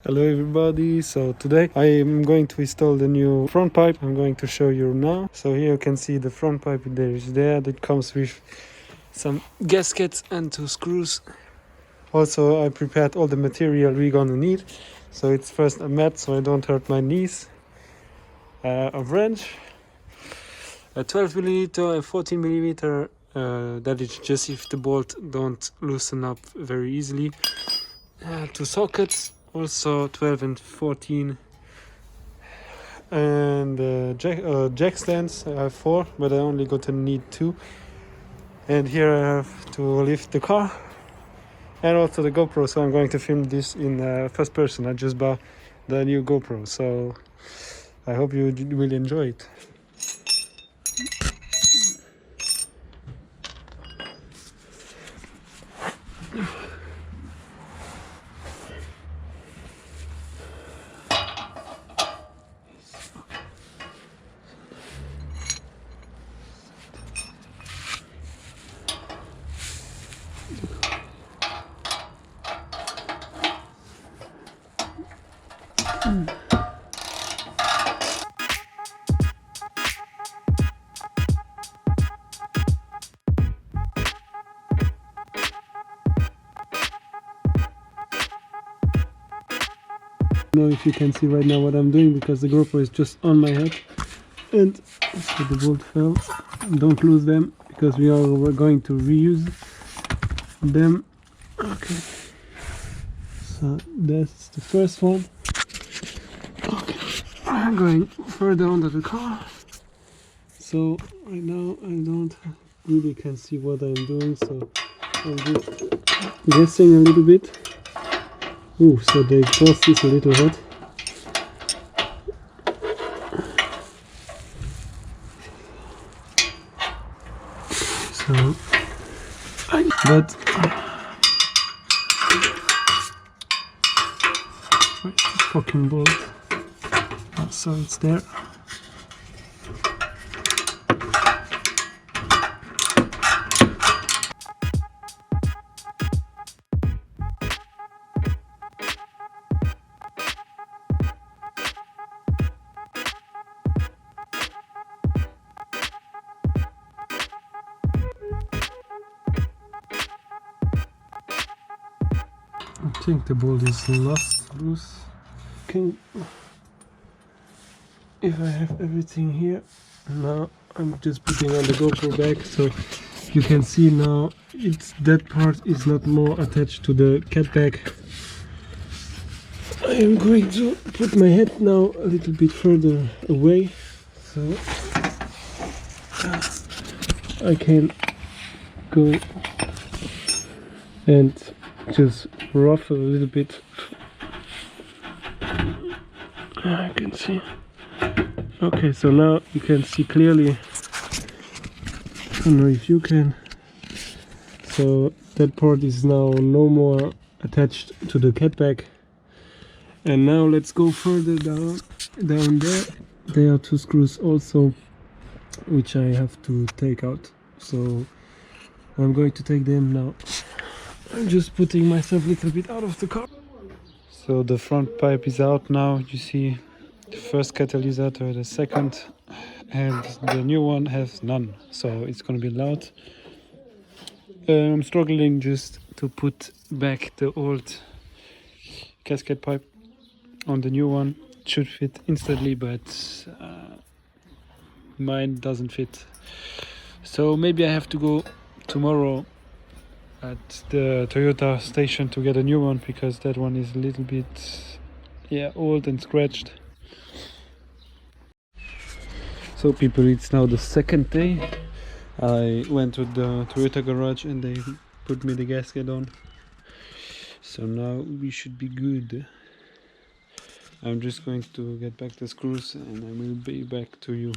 Hello everybody, so today I am going to install the new front pipe. I'm going to show you now. So here you can see the front pipe there that comes with some gaskets and 2 screws. Also I prepared all the material we're gonna need. So it's first a mat so I don't hurt my knees, a wrench, a 12mm and 14mm, that is just if the bolt don't loosen up very easily, 2 sockets, also 12 and 14, and jack stands. I have 4, but I only got to need 2. And here I have to lift the car and also the GoPro, so I'm going to film this in first person. I just bought the new GoPro, so I hope you will enjoy it. I don't know if you can see right now what I'm doing because the GoPro is just on my head, and so the bolt fell. Don't lose them because we're going to reuse them. Okay, so that's the first one. Okay, I'm going further under the car, so right now I don't really can see what I'm doing, so I'm just guessing a little bit. Ooh, so the exhaust is a little hot. So, but where's the fucking bolt? Oh, so it's there. I think the bolt is loose. If I have everything here, now I'm just putting on the GoPro back, so you can see now that part is not more attached to the Catback. I am going to put my head now a little bit further away, so I can go and just ruffle a little bit. I can see. Okay, so now you can see clearly. I don't know if you can. So that part is now no more attached to the Catback. And now let's go further down there. There are 2 screws also, which I have to take out. So I'm going to take them now. I'm just putting myself a little bit out of the car. So the front pipe is out now. You see the first catalyst, the second, and the new one has none, so it's gonna be loud. I'm struggling just to put back the old gasket pipe on the new one. It should fit instantly, but mine doesn't fit. So maybe I have to go tomorrow at the Toyota station to get a new one, because that one is a little bit old and scratched. So people, it's now the second day. I went to the Toyota garage and they put me the gasket on, so now we should be good. I'm just going to get back the screws and I will be back to you.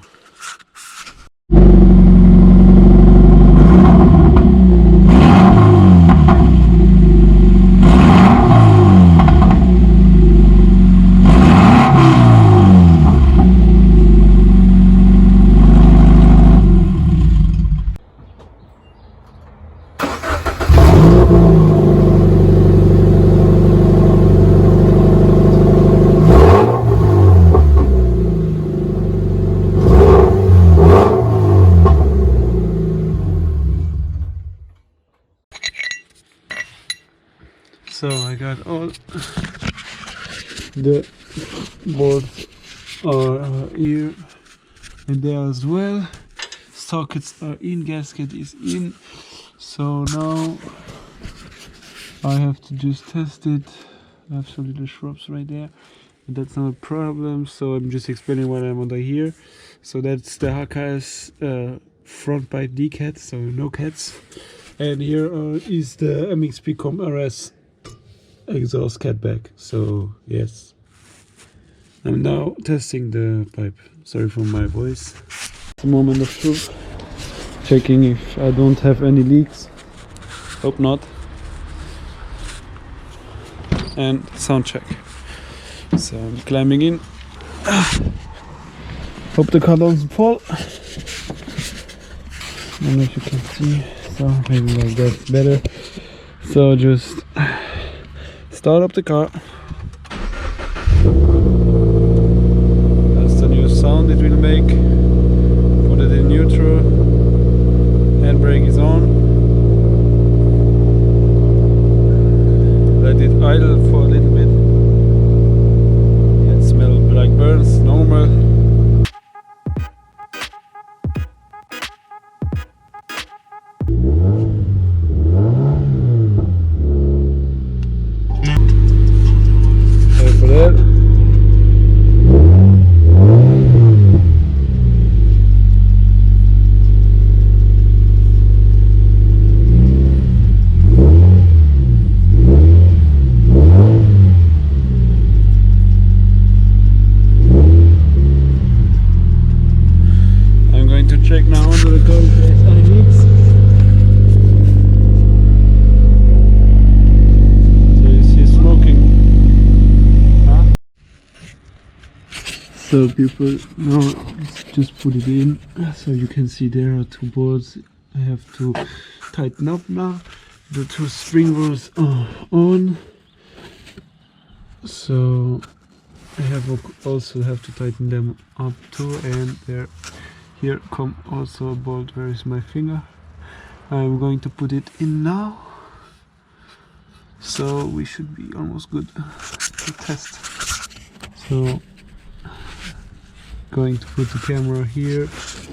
got all the bolts are here and there as well. Sockets are in, gasket is in. So now I have to just test it. I have some little shrubs right there, but that's not a problem. So I'm just explaining what I'm under here. So that's the HKS front pipe decat, so no cats. And here is the Mxp Com RS exhaust catback. So yes, I'm now testing the pipe. Sorry for my voice. It's a moment of truth. Checking if I don't have any leaks. Hope not. And sound check. So I'm climbing in. Hope the car doesn't fall. I don't know if you can see. So maybe like that's better. So just start up the car. That's the new sound it will make. Put it in neutral. Handbrake is on. Let it idle for a little bit. It smells like burns, normal. Sorry for that. Check now under the car if there's any leaks. So you see smoking. Huh? So people, now let's just put it in. So you can see there are two bolts I have to tighten up now. The two spring rolls are on. So I also have to tighten them up too, and there. Here come also a bolt. Where is my finger? I'm going to put it in now. So we should be almost good to test. So going to put the camera here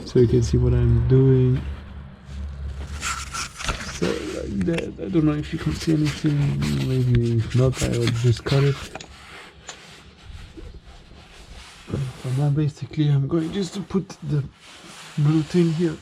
so you can see what I'm doing. So like that. I don't know if you can see anything. Maybe if not, I will just cut it. So now basically I'm going just to put the blue thing here.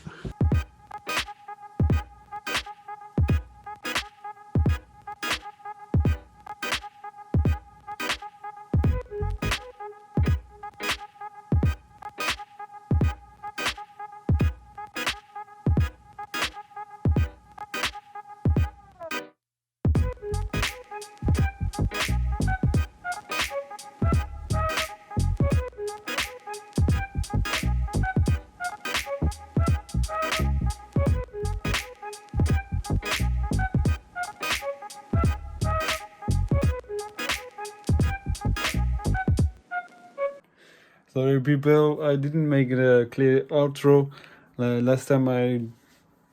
Sorry people, I didn't make a clear outro last time I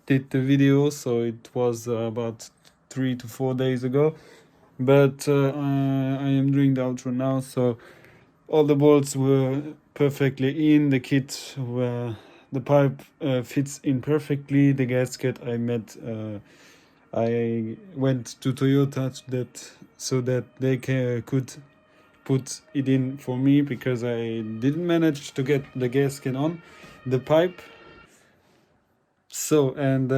did the video, so it was about 3 to 4 days ago, but I am doing the outro now. So all the bolts were perfectly in, the kit where the pipe fits in perfectly, the gasket I went to Toyota so that they could put it in for me, because I didn't manage to get the gasket on the pipe. So and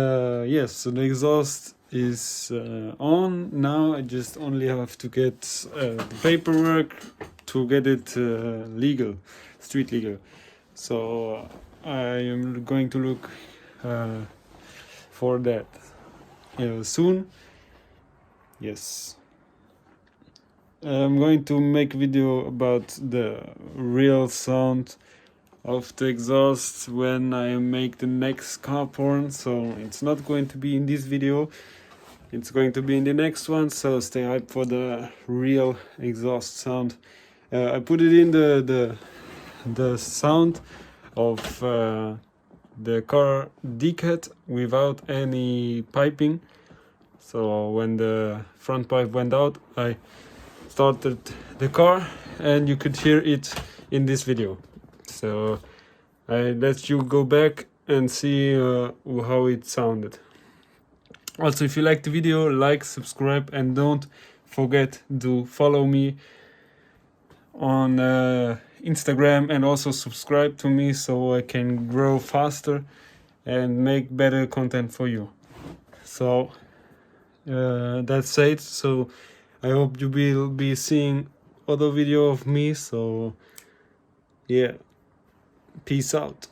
yes, so the exhaust is on now. I just only have to get the paperwork to get it legal, street legal. So I am going to look for that soon. Yes, I'm going to make video about the real sound of the exhaust when I make the next car porn. So it's not going to be in this video, it's going to be in the next one, so stay hyped for the real exhaust sound. I put it in the sound of the car decat without any piping. So when the front pipe went out, I started the car, and you could hear it in this video. So I let you go back and see how it sounded. Also, if you like the video, like, subscribe, and don't forget to follow me on Instagram, and also subscribe to me so I can grow faster and make better content for you. So that's it. So I hope you will be seeing other video of me. So yeah, peace out.